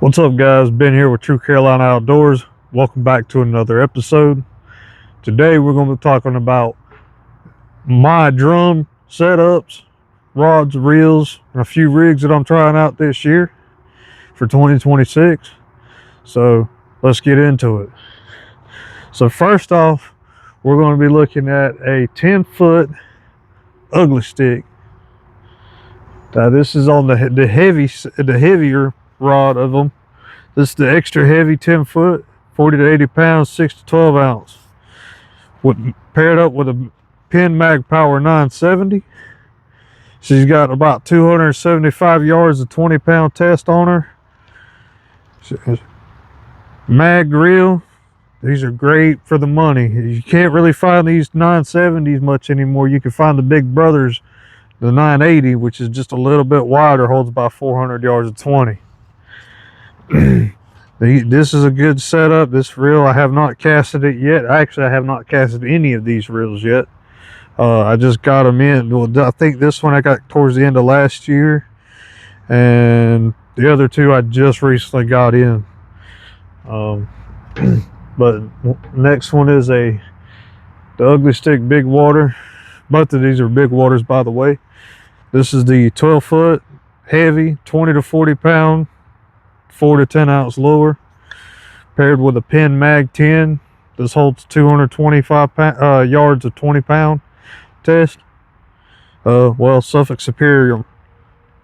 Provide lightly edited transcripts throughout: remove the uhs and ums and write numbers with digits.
What's up, guys? Ben here with True Carolina Outdoors. Welcome back to another episode. Today we're going to be talking about my drum setups, rods, reels, and a few rigs that I'm trying out this year for 2026. So let's get into it. So first off, we're going to be looking at a 10-foot ugly stick. Now this is on the heavier rod of them. This is the extra heavy 10-foot, 40 to 80 pounds, 6 to 12 ounce. Paired up with a Penn Mag Power 970. She's got about 275 yards of 20-pound test on her. Mag reel. These are great for the money. You can't really find these 970s much anymore. You can find the Big Brothers, the 980, which is just a little bit wider, holds about 400 yards of 20. This is a good setup. This reel, I have not casted it yet. Actually, I have not casted any of these reels yet. I just got them in. Well, I think this one I got towards the end of last year, and the other two I just recently got in. But next one is the Ugly Stick Big Water. Both of these are big waters, by the way. This is the 12-foot heavy, 20 to 40 pound, 4 to 10 ounce lure, paired with a Penn Mag 10. This holds 225 yards of 20 pound test. Well, Suffolk Superior.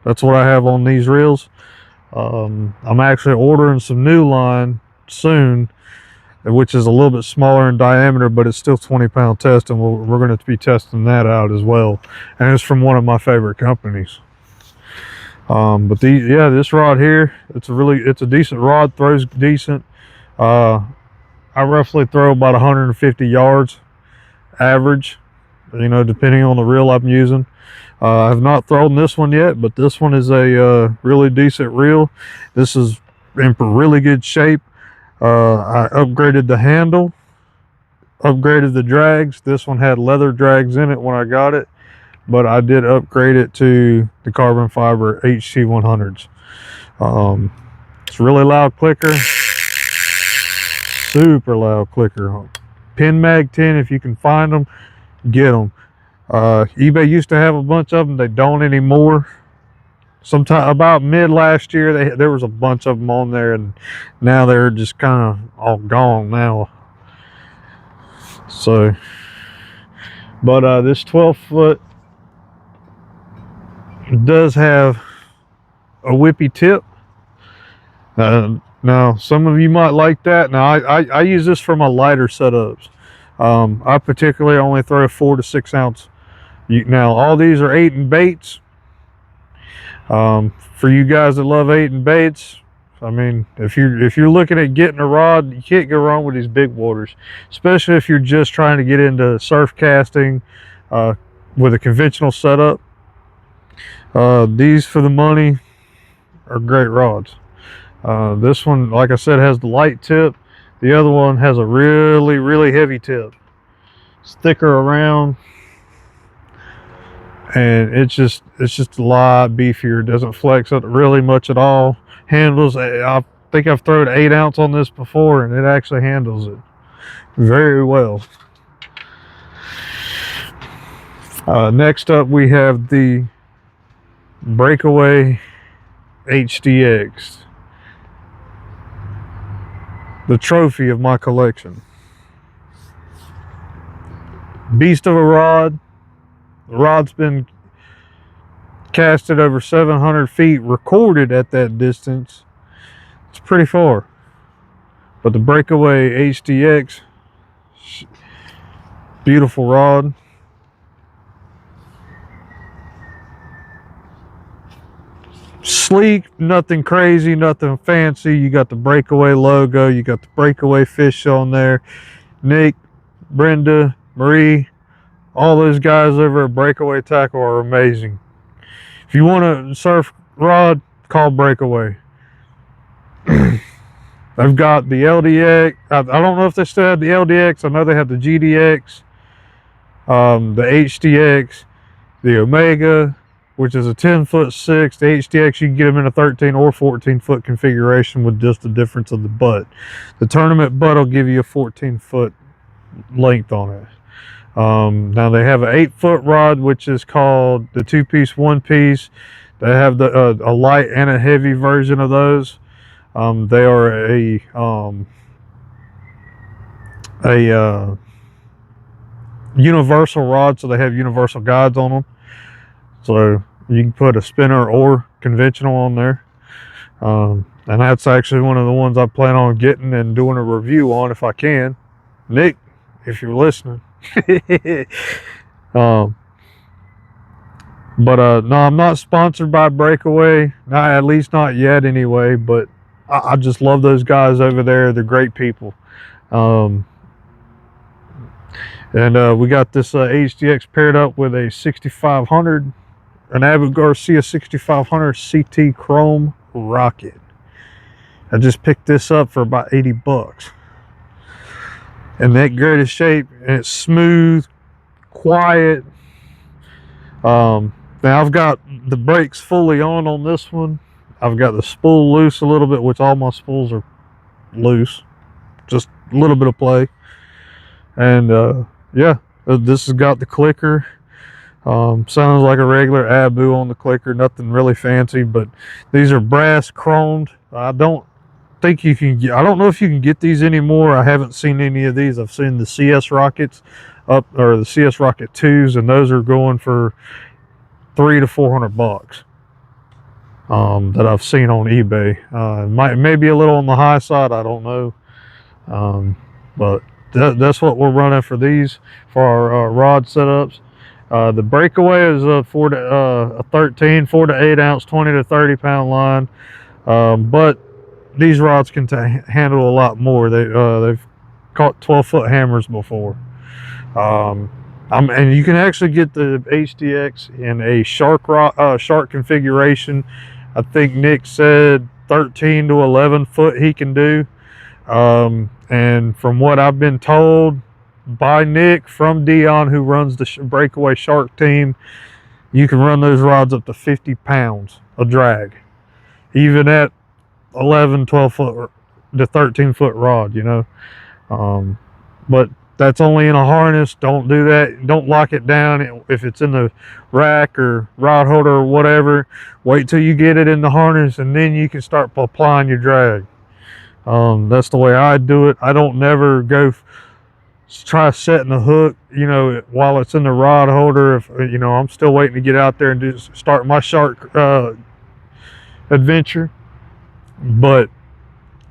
That's what I have on these reels. I'm actually ordering some new line soon, which is a little bit smaller in diameter, but it's still 20 pound test, and we're going to be testing that out as well. And it's from one of my favorite companies. But this rod here, it's a decent rod, throws decent. I roughly throw about 150 yards average, depending on the reel I'm using. I have not thrown this one yet, but this one is a really decent reel. This is in really good shape. I upgraded the handle, upgraded the drags. This one had leather drags in it when I got it, but I did upgrade it to the carbon fiber HT100s. It's a really loud clicker, super loud clicker. Penn Mag 10, if you can find them, get them. eBay used to have a bunch of them. They don't anymore. Sometime about mid last year, there was a bunch of them on there, and now they're just kind of all gone now. So, but this 12-foot does have a whippy tip. Now some of you might like that. Now I use this for my lighter setups. I particularly only throw 4 to 6 ounce. Now all these are 8 and baits. For you guys that love 8 and baits, I mean, if you're looking at getting a rod, you can't go wrong with these big waters, especially if you're just trying to get into surf casting with a conventional setup. These for the money are great rods. This one, like I said, has the light tip. The other one has a really heavy tip. It's thicker around, and it's just a lot beefier. It doesn't flex up really much at all. Handles, I think I've thrown 8 ounce on this before, and it actually handles it very well. Next up, we have the Breakaway HDX, the trophy of my collection. Beast of a rod. The rod's been casted over 700 feet, recorded at that distance. It's pretty far. But the Breakaway HDX, beautiful rod. Sleek, nothing crazy, nothing fancy. You got the Breakaway logo, you got the Breakaway fish on there. Nick, Brenda, Marie, all those guys over at Breakaway Tackle are amazing. If you want a surf rod, call Breakaway. They've got the LDX. I don't know if they still have the LDX. I know they have the GDX, the HDX, the Omega, which is a 10'6". The HDX, you can get them in a 13 or 14-foot configuration with just the difference of the butt. The tournament butt will give you a 14-foot length on it. Now they have an 8-foot rod, which is called the 2-piece, 1-piece. They have a light and a heavy version of those. They are a universal rod, so they have universal guides on them. So you can put a spinner or conventional on there. And that's actually one of the ones I plan on getting and doing a review on if I can. Nick, if you're listening. No, I'm not sponsored by Breakaway. Not, at least not yet anyway, but I just love those guys over there. They're great people. And we got this HDX paired up with a 6500, an Abu Garcia 6500 CT Chrome Rocket. I just picked this up for about 80 bucks. And that greatest shape, and it's smooth, quiet. Now I've got the brakes fully on this one. I've got the spool loose a little bit, which all my spools are loose. Just a little bit of play. And yeah, this has got the clicker. Sounds like a regular Abu on the clicker, nothing really fancy, but these are brass chromed. I don't think you can get, I don't know if you can get these anymore. I haven't seen any of these. I've seen the CS Rockets up, or the CS Rocket 2s, and those are going for $300 to $400 that I've seen on eBay. Maybe a little on the high side, I don't know. But that's what we're running for these, for our rod setups. The Breakaway is a 13, 4 to 8 ounce, 20 to 30 pound line. But these rods can handle a lot more. They've caught 12-foot hammers before. And you can actually get the HDX in a shark configuration. I think Nick said 13 to 11 foot he can do. And from what I've been told by Nick from Dion, who runs the Breakaway Shark team, you can run those rods up to 50 pounds of drag, even at 11, 12 foot to 13 foot rod, you know. But that's only in a harness. Don't do that. Don't lock it down if it's in the rack or rod holder or whatever. Wait till you get it in the harness, and then you can start applying your drag. That's the way I do it. I don't never go try setting the hook, you know, while it's in the rod holder. If, you know, I'm still waiting to get out there and start my shark adventure. But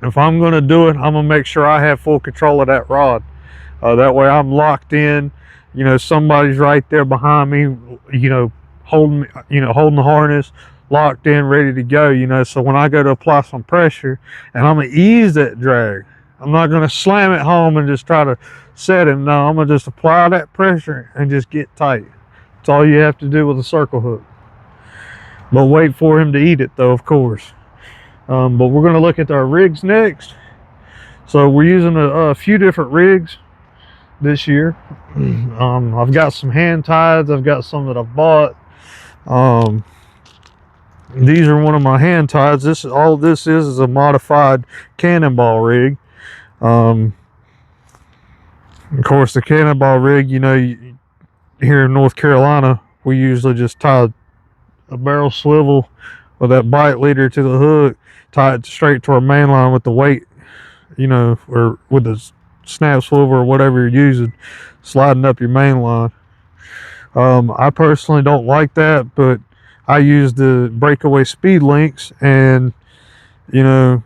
if I'm going to do it, I'm going to make sure I have full control of that rod. That way I'm locked in, you know, somebody's right there behind me, you know, holding the harness, locked in, ready to go, you know. So when I go to apply some pressure, and I'm going to ease that drag, I'm not going to slam it home and just try to set him. No, I'm going to just apply that pressure and just get tight. That's all you have to do with a circle hook. But wait for him to eat it though, of course. But we're going to look at our rigs next. So we're using a few different rigs this year. I've got some hand tieds. I've got some that I've bought. These are one of my hand tieds. All this is a modified cannonball rig. Of course, the cannonball rig, you know, here in North Carolina, we usually just tie a barrel swivel with that bite leader to the hook, tie it straight to our main line with the weight, you know, or with the snap swivel or whatever you're using, sliding up your main line. I personally don't like that, but I use the Breakaway Speed Links, and, you know,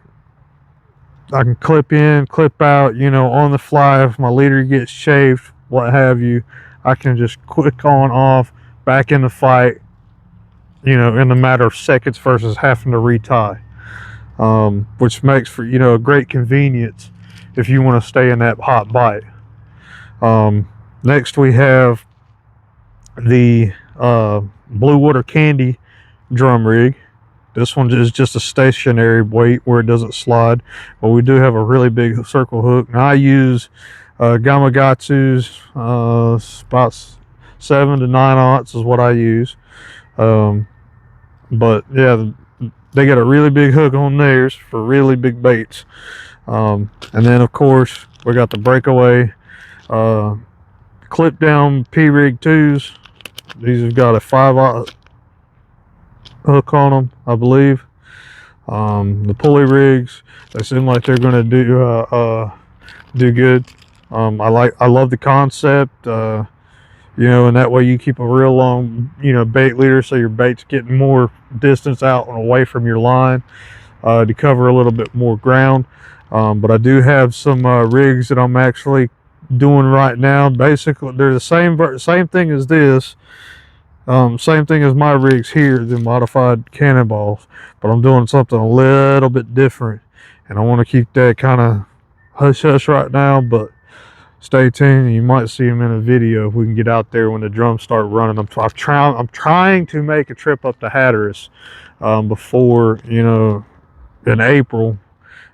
I can clip in, clip out, you know, on the fly. If my leader gets chafed, what have you, I can just click on, off, back in the fight, you know, in a matter of seconds versus having to retie, which makes for, you know, a great convenience if you want to stay in that hot bite. Next we have the Blue Water Candy drum rig. This one is just a stationary weight where it doesn't slide, but we do have a really big circle hook. Now I use Gamakatsu's about 7 to 9 aughts is what I use. But yeah, they got a really big hook on theirs for really big baits. And then of course we got the Breakaway clip down P-Rig 2s. These have got a 5/0 hook on them, I believe. The pulley rigs, they seem like they're going to do good. I love the concept, and that way you keep a real long, bait leader, so your bait's getting more distance out and away from your line to cover a little bit more ground. But I do have some rigs that I'm actually doing right now. Basically, they're the same thing as this. Same thing as my rigs here, the modified cannonballs, but I'm doing something a little bit different, and I want to keep that kind of hush hush right now, but stay tuned. You might see them in a video if we can get out there when the drums start running. I'm trying to make a trip up to Hatteras before, in April,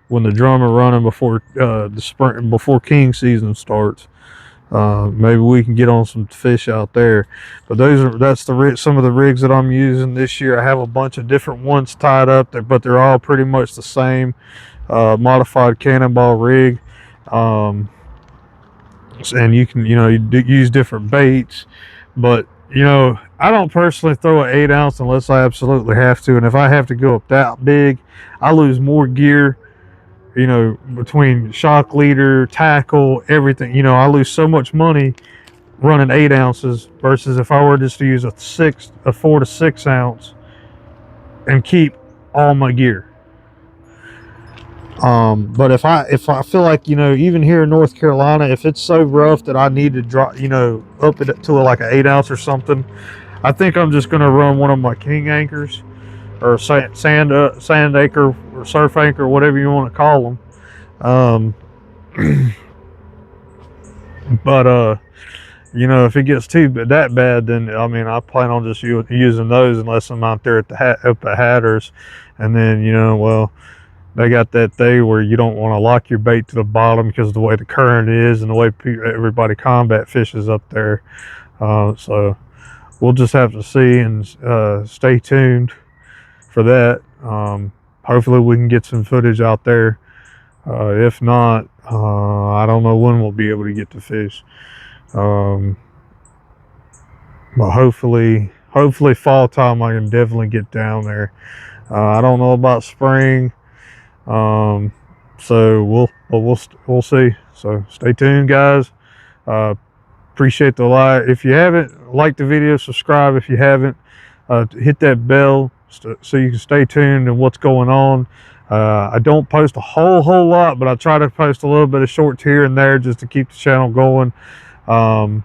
when the drum are running, before the spring, before king season starts. Maybe we can get on some fish out there. But some of the rigs that I'm using this year. I have a bunch of different ones tied up there, but they're all pretty much the same modified cannonball rig. And you can use different baits, but I don't personally throw an 8-ounce unless I absolutely have to, and if I have to go up that big, I lose more gear, between shock leader, tackle, everything. I lose so much money running 8 ounces versus if I were just to use a 4 to 6 ounce and keep all my gear. But if I feel like, even here in North Carolina, if it's so rough that I need to drop, up it to like an 8 ounce or something, I think I'm just going to run one of my king anchors, or sand anchor, or surf anchor, whatever you want to call them. But if it gets that bad, then I plan on just using those unless I'm out there up at Hatteras, and then they got that thing where you don't want to lock your bait to the bottom because of the way the current is and the way everybody combat fishes up there. So we'll just have to see and stay tuned for that. Hopefully we can get some footage out there. If not, I don't know when we'll be able to get to fish. But hopefully fall time I can definitely get down there. I don't know about spring. So we'll see. So stay tuned, guys. Appreciate the like. If you haven't liked the video, subscribe. If you haven't, hit that bell so you can stay tuned and what's going on. I don't post a whole lot, but I try to post a little bit of shorts here and there just to keep the channel going. I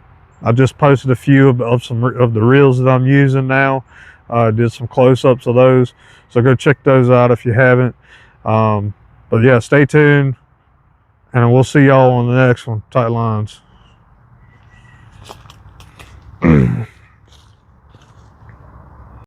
just posted a few of some of the reels that I'm using now. Did some close-ups of those, so go check those out if you haven't. But yeah, stay tuned, and we'll see y'all on the next one. Tight lines.